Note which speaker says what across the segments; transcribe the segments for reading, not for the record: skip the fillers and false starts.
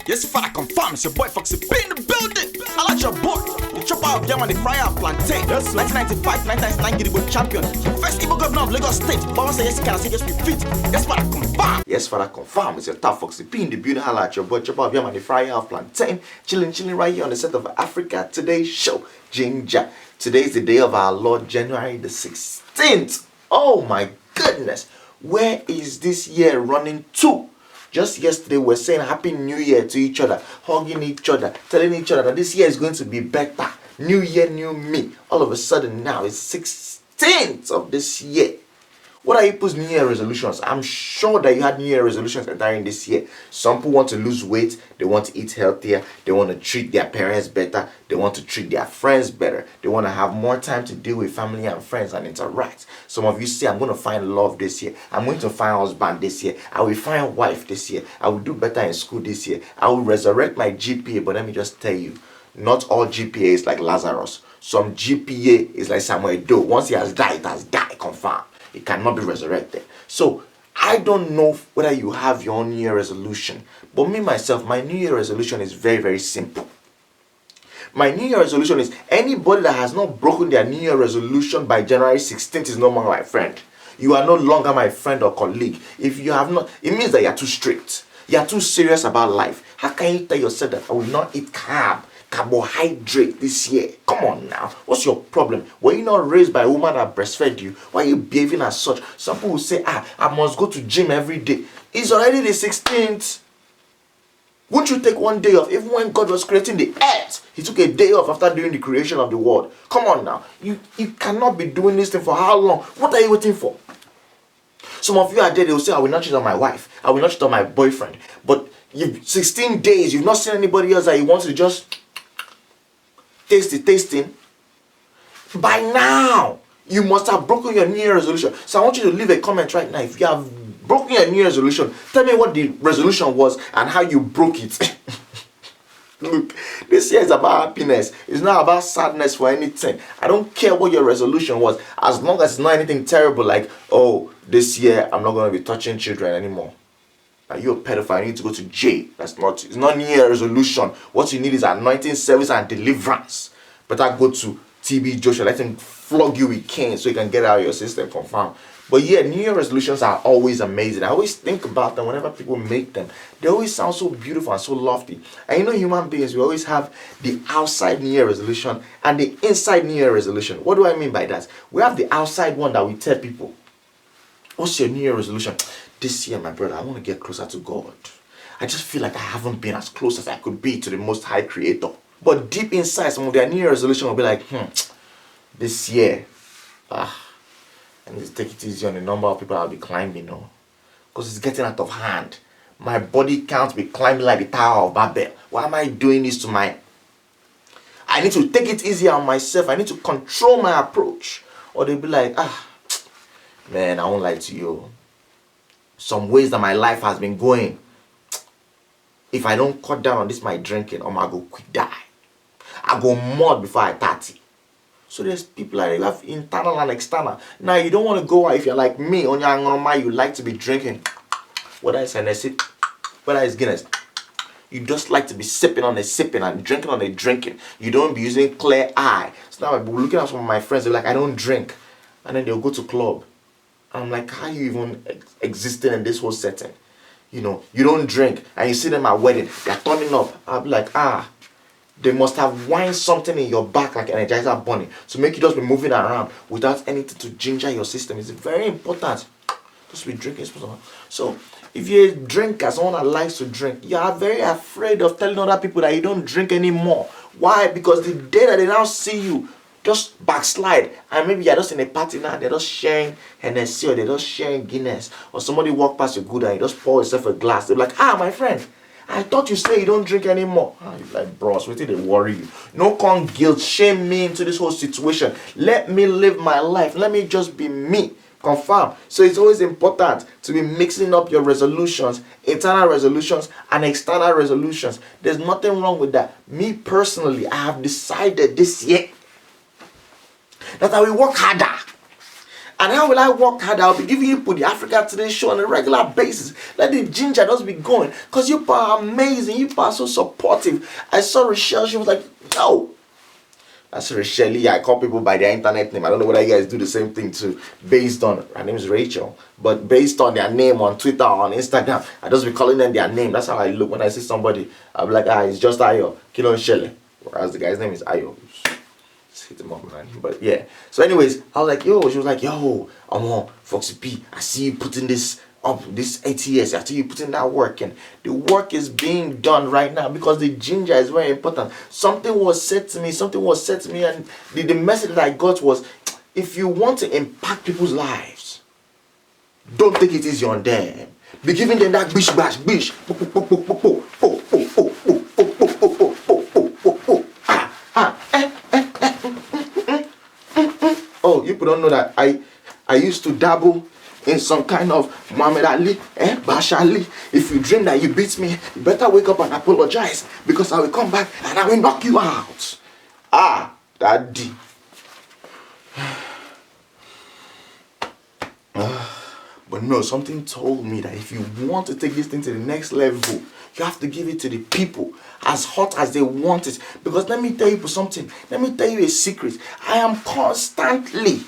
Speaker 1: Yes, if I confirm, it's your boy Foxy P in the building. I like your boy. The chopper of Yam and the fryer of plantain. Yes, 1995, 1999 Giddy champion. First Igbo governor of Lagos State. Baba say yes, can I say yes, we fit. Yes, Father confirm. Yes, Father confirm. It's your top Foxy P in the building. I like your boy, chopper of Yam and the fryer of plantain. Chilling right here on the set of Africa Today's show. Ginger. Today is the day of our Lord, January the 16th. Oh my goodness. Where is this year running to? Just yesterday, we were saying Happy New Year to each other, hugging each other, telling each other that this year is going to be better. New year, new me. All of a sudden now, it's 16th of this year. What are people's New Year resolutions? I'm sure that you had New Year resolutions during this year. Some people want to lose weight. They want to eat healthier. They want to treat their parents better. They want to treat their friends better. They want to have more time to deal with family and friends and interact. Some of you say, I'm going to find love this year. I'm going to find husband this year. I will find wife this year. I will do better in school this year. I will resurrect my GPA. But let me just tell you, not all GPA is like Lazarus. Some GPA is like Samuel Doe. Once he has died, it has died, confirmed. It cannot be resurrected. So I don't know whether you have your own New Year resolution, but me myself, my New Year resolution is very, very simple. My New Year resolution is anybody that has not broken their New Year resolution by January 16th is no longer my friend. You are no longer my friend or colleague. If you have not, it means that you are too strict. You are too serious about life. How can you tell yourself that I will not eat carbohydrate this year? Come on now. What's your problem? Were you not raised by a woman that breastfed you? Why are you behaving as such? Some people will say, I must go to gym every day. It's already the 16th. Won't you take one day off? Even when God was creating the earth, he took a day off after doing the creation of the world. Come on now. You cannot be doing this thing for how long? What are you waiting for? Some of you are there, they will say, I will not cheat on my wife. I will not cheat on my boyfriend. But you've 16 days, you've not seen anybody else that you want to just tasting. By now, you must have broken your New Year resolution. So I want you to leave a comment right now. If you have broken your New Year resolution, tell me what the resolution was and how you broke it. Look, this year is about happiness. It's not about sadness for anything. I don't care what your resolution was, as long as it's not anything terrible like, oh, this year I'm not going to be touching children anymore. Are you a pedophile? You need to go to jail. It's not New Year resolution. What you need is anointing service and deliverance. Better go to TB Joshua. Let him flog you with canes so you can get out of your system, confirm. But yeah, New Year resolutions are always amazing. I always think about them whenever people make them. They always sound so beautiful and so lofty. And you know, human beings, we always have the outside New Year resolution and the inside New Year resolution. What do I mean by that? We have the outside one that we tell people, what's your New Year resolution? This year, my brother, I want to get closer to God. I just feel like I haven't been as close as I could be to the Most High Creator. But deep inside, some of their New Year resolution will be like, this year, I need to take it easy on the number of people I'll be climbing, because it's getting out of hand. My body can't be climbing like the Tower of Babel. Why am I doing this to my... I need to take it easy on myself. I need to control my approach. Or they'll be like, man, I won't lie to you. Some ways that my life has been going, if I don't cut down on this my drinking, I'm gonna go quick die. I go mad before I 30. So there's people like you have internal and external. Now you don't want to go out if you're like me, on your normal, you like to be drinking. Whether it's Hennessy, whether it's Guinness. You just like to be sipping on and drinking on a drinking. You don't be using clear eye. So now I'm looking at some of my friends, they're like, I don't drink. And then they'll go to club. I'm like, how are you even existing in this whole setting? You don't drink, and you see them at wedding, they're turning up. I'll be like, they must have wind something in your back like Energizer Bunny to make you just be moving around without anything to ginger your system. It's very important. Just be drinking. So if you're a drinker, someone that likes to drink, you are very afraid of telling other people that you don't drink anymore. Why? Because the day that they now see you just backslide, and maybe you're just in a party now, they're just sharing Hennessy or they're just sharing Guinness, or somebody walk past you good and you just pour yourself a glass, they're like, my friend, I thought you say you don't drink anymore. You're like, bros, wait till they worry you. No con guilt, shame me into this whole situation. Let me live my life. Let me just be me. Confirm. So it's always important to be mixing up your resolutions, internal resolutions and external resolutions. There's nothing wrong with that. Me personally, I have decided this year that I will work harder. And how will I work hard? I'll be giving you the Africa Today show on a regular basis. Let the ginger just be going. Because you are amazing. You are so supportive. I saw Rochelle. She was like, yo. That's Rochelle. I call people by their internet name. I don't know whether you guys do the same thing too. Based on, her name is Rachel. But based on their name on Twitter or on Instagram, I just be calling them their name. That's how I look when I see somebody. I'll be like, it's just Ayo. Kilo Shelle. Whereas the guy's name is Ayo. Hit him up, man. But yeah. So anyways, I was like, yo. She was like, yo, I'm on Foxy P. I see you putting this up, this ATS. I see you putting that work, and the work is being done right now because the ginger is very important. Something was said to me, and the message that I got was, if you want to impact people's lives, don't take it easy on them. Be giving them that bish bash bish. Oh, you don't know that I used to dabble in some kind of Muhammad Ali, Bash Ali. If you dream that you beat me, you better wake up and apologize, because I will come back and I will knock you out. Daddy. But no, something told me that if you want to take this thing to the next level, you have to give it to the people as hot as they want it. Because let me tell you something. Let me tell you a secret. I am constantly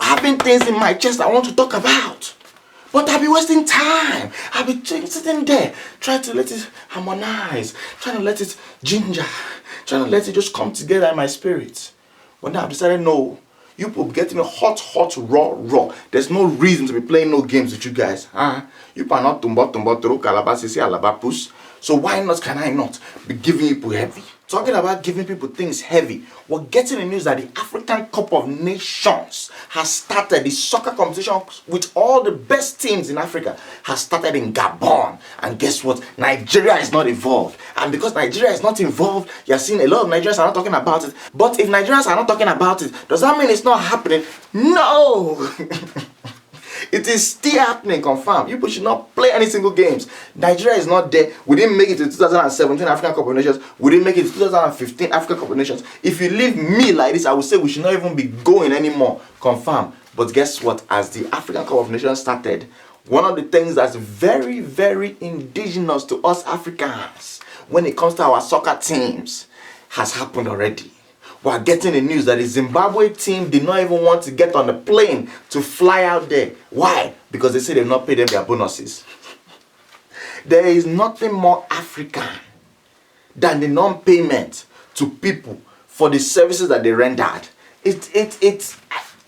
Speaker 1: having things in my chest I want to talk about. But I'll be wasting time. I'll be sitting there, trying to let it harmonize, trying to let it ginger, trying to let it just come together in my spirit. But now I've decided, no. You people getting me hot, raw. There's no reason to be playing no games with you guys. You are not tumbo, through calabasisi, alabapus. So why not, can I not be giving people heavy? Talking about giving people things heavy, we're getting the news that the African Cup of Nations has started. The soccer competition with all the best teams in Africa has started in Gabon. And guess what? Nigeria is not involved. And because Nigeria is not involved, you're seeing a lot of Nigerians are not talking about it. But if Nigerians are not talking about it, does that mean it's not happening? No! It is still happening, confirmed. You people should not play any single games. Nigeria is not there. We didn't make it to 2017 African Cup of Nations. We didn't make it to 2015 African Cup of Nations. If you leave me like this, I would say we should not even be going anymore. Confirmed. But guess what? As the African Cup of Nations started, one of the things that's very, very indigenous to us Africans when it comes to our soccer teams has happened already. We are getting the news that the Zimbabwe team did not even want to get on the plane to fly out there. Why? Because they say they've not paid them their bonuses. There is nothing more African than the non-payment to people for the services that they rendered. It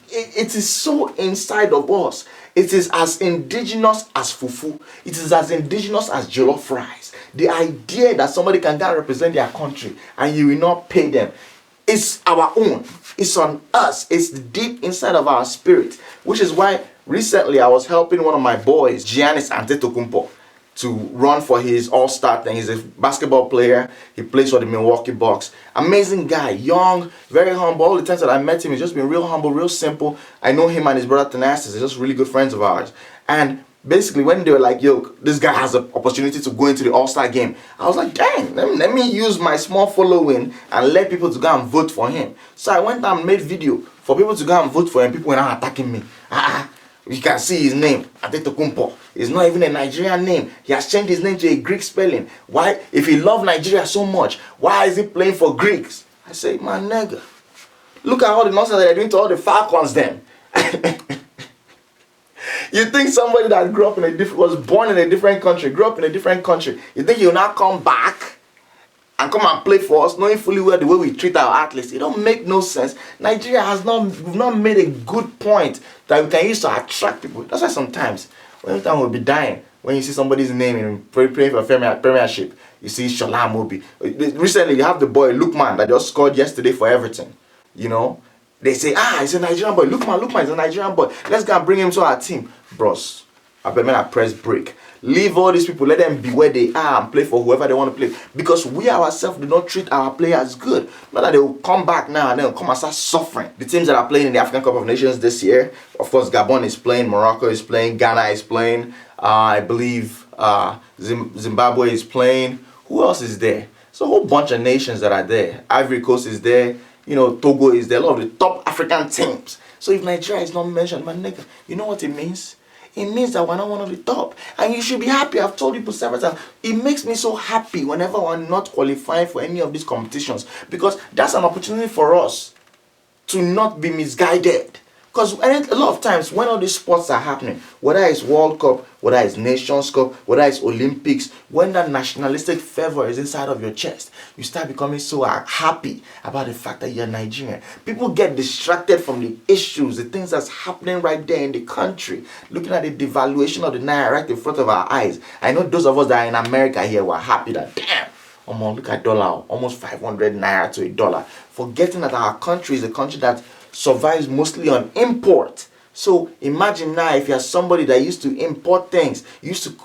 Speaker 1: is so inside of us. It is as indigenous as fufu. It is as indigenous as jollof rice. The idea that somebody can go and represent their country and you will not pay them. It's our own. It's on us. It's deep inside of our spirit. Which is why recently I was helping one of my boys, Giannis Antetokounmpo, to run for his all-star thing. He's a basketball player. He plays for the Milwaukee Bucks. Amazing guy. Young, very humble. All the times that I met him, he's just been real humble, real simple. I know him and his brother Thanasis. They're just really good friends of ours. And basically, when they were like, yo, this guy has an opportunity to go into the All-Star game, I was like, dang, let me use my small following and let people to go and vote for him. So I went and made video for people to go and vote for him. People were now attacking me. You can see his name, Antetokounmpo. It's not even a Nigerian name. He has changed his name to a Greek spelling. Why? If he loved Nigeria so much, why is he playing for Greeks? I say, man, nigga, look at all the nonsense that they're doing to all the Falcons then. You think somebody that grew up in was born in a different country, grew up in a different country, you think he'll now come back and come and play for us, knowing fully well the way we treat our athletes? It don't make no sense. Nigeria has not made a good point that we can use to attract people. That's why sometimes, every time we'll be dying, when you see somebody's name in playing for a premiership, you see Shola Amobi. Recently, you have the boy Lukman that just scored yesterday for Everton. You know, they say, he's a Nigerian boy. Lukman is a Nigerian boy. Let's go and bring him to our team. Bros, I bet I press break. Leave all these people, let them be where they are and play for whoever they want to play. Because we ourselves do not treat our players good. Not that they will come back now and they'll come and start suffering. The teams that are playing in the African Cup of Nations this year, of course, Gabon is playing, Morocco is playing, Ghana is playing, I believe Zimbabwe is playing. Who else is there? It's a whole bunch of nations that are there. Ivory Coast is there. Togo is there, a lot of the top African teams. So if Nigeria is not mentioned, my nigga, you know what it means? It means that we're not one of the top. And you should be happy. I've told people several times. It makes me so happy whenever we're not qualifying for any of these competitions, because that's an opportunity for us to not be misguided. Because a lot of times when all these sports are happening, whether it's World Cup, whether it's Nations Cup, whether it's Olympics, when that nationalistic fervor is inside of your chest, you start becoming so happy about the fact that you're Nigerian. People get distracted from the issues, the things that's happening right there in the country, looking at the devaluation of the naira right in front of our eyes. I know those of us that are in America here were happy that, damn, look at dollar, almost 500 naira to a dollar, forgetting that our country is a country that survives mostly on import. So imagine now if you're somebody that used to import things,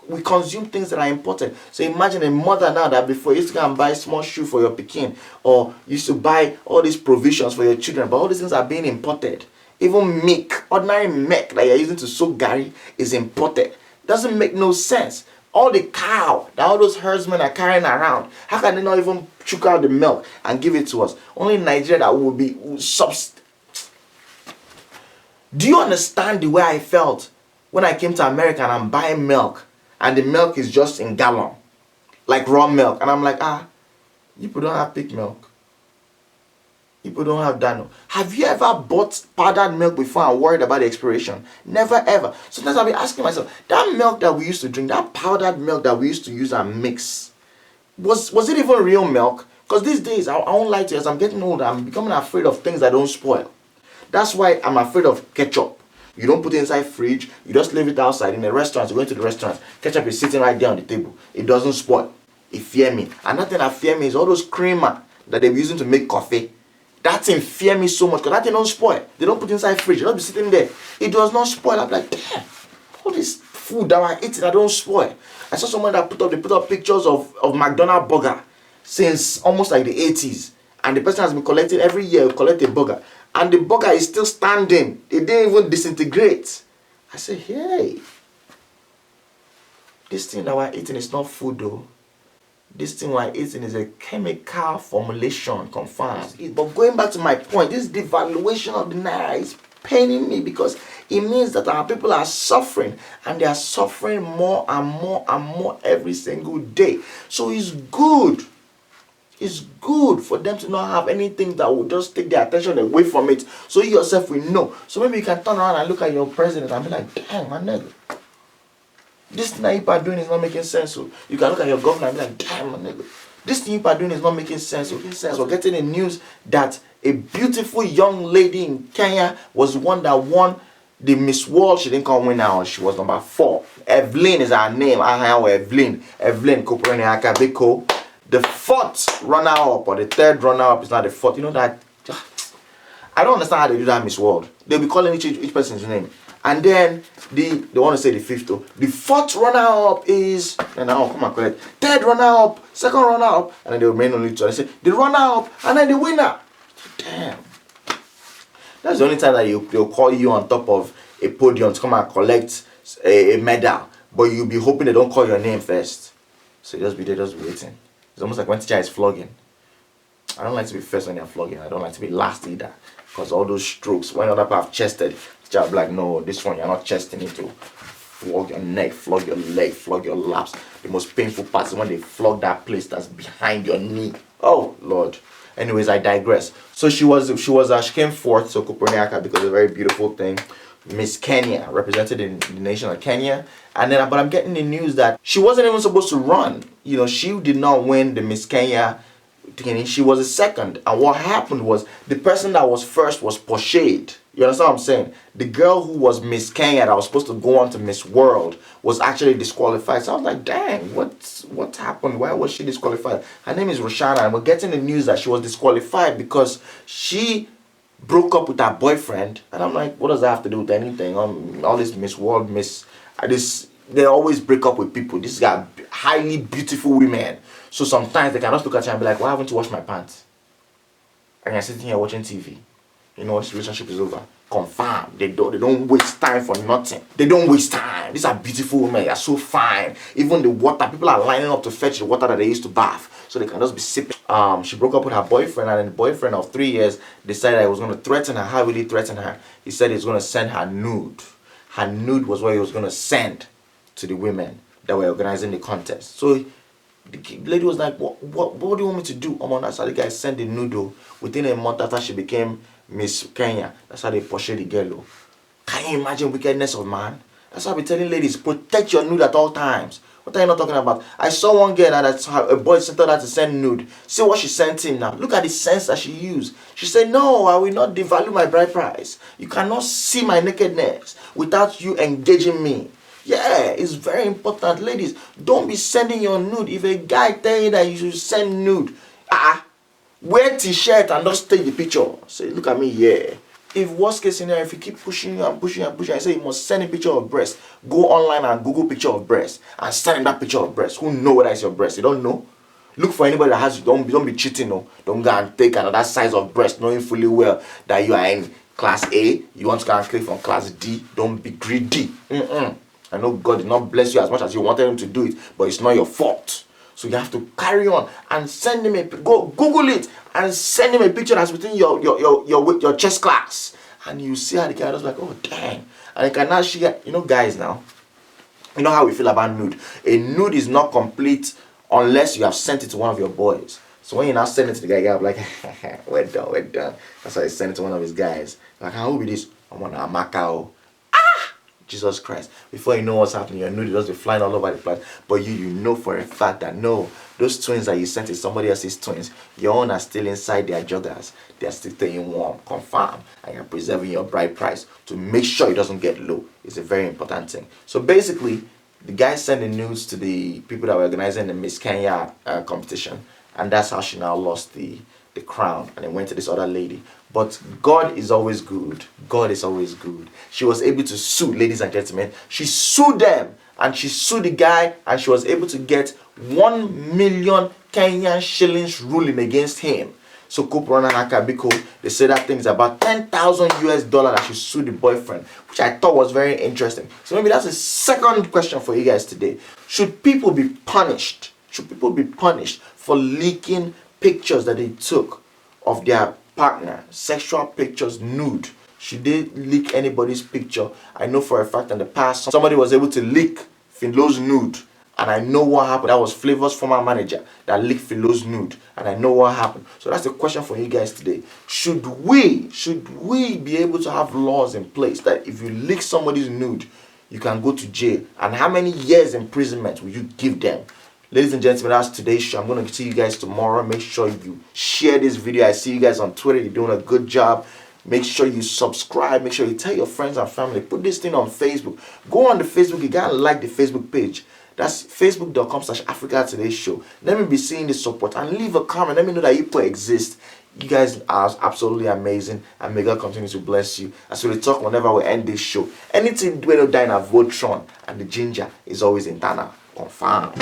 Speaker 1: we consume things that are imported. So imagine a mother now that before used to go and buy a small shoe for your pikin, or used to buy all these provisions for your children, but all these things are being imported. Even milk, ordinary milk that you're using to soak gari is imported. Doesn't make no sense. All the cow that all those herdsmen are carrying around, how can they not even choke out the milk and give it to us? Only in Nigeria that will be Do you understand the way I felt when I came to America and I'm buying milk and the milk is just in gallon, like raw milk, and I'm like, people don't have pig milk. People don't have Dano. Have you ever bought powdered milk before and worried about the expiration? Never ever. Sometimes I'll be asking myself, that milk that we used to drink, that powdered milk that we used to use and mix, was it even real milk? Because these days, I won't lie to you, as I'm getting older, I'm becoming afraid of things that don't spoil. That's why I'm afraid of ketchup. You don't put it inside fridge, you just leave it outside. In a restaurant, you go into the restaurant, ketchup is sitting right there on the table. It doesn't spoil. It fear me. Another thing that fear me is all those creamer that they're using to make coffee. That thing fear me so much because that thing don't spoil. They don't put it inside fridge. It don't be sitting there. It does not spoil. I'm like, damn, all this food that I eat that don't spoil. I saw someone that put up pictures of McDonald's burger since almost like the 80s. And the person has been collecting every year, collect a burger. And the burger is still standing. It didn't even disintegrate. I say, hey, this thing that we're eating is not food though. This thing we're eating is a chemical formulation, confirmed. But going back to my point, this devaluation of the naira is paining me because it means that our people are suffering, and they are suffering more and more and more every single day. So it's good. It's good for them to not have anything that will just take their attention away from it. So you yourself will know. So maybe you can turn around and look at your president and be like, damn, my nigga, this thing that you are doing is not making sense. So you can look at your governor and be like, damn, my nigga, this thing you are doing is not making sense. We're getting the news that a beautiful young lady in Kenya was one that won the Miss World. She didn't come win now. She was number 4. Evelyn is her name. Evelyn Koperniaka Beko. The 4th runner-up or the 3rd runner-up is not the 4th. You know that? I don't understand how they do that Miss World. They'll be calling each person's name. And then they want to say the 5th though. The 4th runner-up is, and now come on, correct. 3rd runner-up, 2nd runner-up, and then they remain only 2. I say the runner-up and then the winner. Damn. That's the only time that they'll call you on top of a podium to come and collect a medal. But you'll be hoping they don't call your name first. So just be there, just waiting. It's almost like when teacher is flogging. I don't like to be first when they're flogging. I don't like to be last either. Because all those strokes, when other people have chested, teacher will be like, no, this one you're not chesting it to. Flog your neck, flog your leg, flog your laps. The most painful part is when they flog that place that's behind your knee. Oh, Lord. Anyways, I digress. So she came 4th, so Koperniaka, because it's a very beautiful thing. Miss Kenya, represented in the nation of Kenya. And then, but I'm getting the news that she wasn't even supposed to run. You know, she did not win the Miss Kenya thing. She was a 2nd. And what happened was, the person that was 1st was portrayed. You understand what I'm saying? The girl who was Miss Kenya that was supposed to go on to Miss World was actually disqualified. So I was like, dang, what happened? Why was she disqualified? Her name is Roshana, and we're getting the news that she was disqualified because she broke up with her boyfriend. And I'm like, what does that have to do with anything? All this Miss World, they always break up with people. These are highly beautiful women. So sometimes they can just look at you and be like, why haven't you washed my pants? And you're sitting here watching TV. You know, this relationship is over. Confirm. They don't waste time for nothing. They don't waste time. fine. These are beautiful women. They are so fine. Even the water, people are lining up to fetch the water that they used to bath, so they can just be sipping. She broke up with her boyfriend, and then the boyfriend of 3 years decided he was going to threaten her. How will he threaten her? He said he was going to send her nude. Her nude was what he was going to send to the women that were organizing the contest. So the lady was like, what do you want me to do? That's how the guy sent the nude. Within a month after she became Miss Kenya, that's how they portrayed the girl. Can you imagine wickedness of man? That's why I be telling ladies, protect your nude at all times. What are you not talking about? I saw one girl that a boy sent her to send nude. See what she sent him now. Look at the sense that she used. She said, no, I will not devalue my bride price. You cannot see my nakedness without you engaging me. Yeah, it's very important. Ladies, don't be sending your nude. If a guy tell you that you should send nude, wear t-shirt and just take the picture. Say, look at me, yeah. If worst case scenario, if you keep pushing you and pushing and pushing, I say you must send a picture of breast. Go online and Google picture of breast and send him that picture of breast. Who know whether it's your breast? You don't know. Look for anybody that has. Don't be cheating. No, don't go and take another size of breast, knowing fully well that you are in class A. You want to go and click from class D. Don't be greedy. I know God did not bless you as much as you wanted him to do it, but it's not your fault. So you have to carry on and send him go Google it and send him a picture that's within your chest class, and you see how the guy was like, oh dang, and you can now share. Guys, now you know how we feel about nude. A nude is not complete unless you have sent it to one of your boys. So when you now send it to the guy, I'm like, we're done. That's why he sent it to one of his guys. Like, how be this? I'm on a Macau. Jesus Christ. Before you know what's happening, your nude just be flying all over the place. But you know for a fact that no, those twins that you sent is somebody else's twins. Your own are still inside their joggers. They are still staying warm, confirm, and you're preserving your bride price to make sure it doesn't get low. It's a very important thing. So basically, the guy sent the nudes to the people that were organizing the Miss Kenya competition, and that's how she now lost the crown, and it went to this other lady. But God is always good. God is always good. She was able to sue, ladies and gentlemen. She sued them, and she sued the guy, and she was able to get 1 million Kenyan shillings ruling against him. So Kuprana Hakabiko, they say that thing is about $10,000 that she sued the boyfriend, which I thought was very interesting. So maybe that's the second question for you guys today. Should people be punished? Should people be punished for leaking pictures that they took of their partner, sexual pictures, nude? Should they leak anybody's picture? I know for a fact in the past somebody was able to leak Philo's nude, and I know what happened. That was Flavor's former manager that leaked Philo's nude, and I know what happened. So that's the question for you guys today. Should we be able to have laws in place that if you leak somebody's nude, you can go to jail? And how many years imprisonment will you give them? Ladies and gentlemen, that's today's show. I'm going to see you guys tomorrow. Make sure you share this video. I see you guys on Twitter. You're doing a good job. Make sure you subscribe. Make sure you tell your friends and family. Put this thing on Facebook. Go on the Facebook. You got to like the Facebook page. That's facebook.com/Africa Today Show. Let me be seeing the support and leave a comment. Let me know that you exist. You guys are absolutely amazing, and may God continue to bless you. As we talk whenever we end this show, anything we don't die in a Dethroned, and the ginger is always internal. Confirm.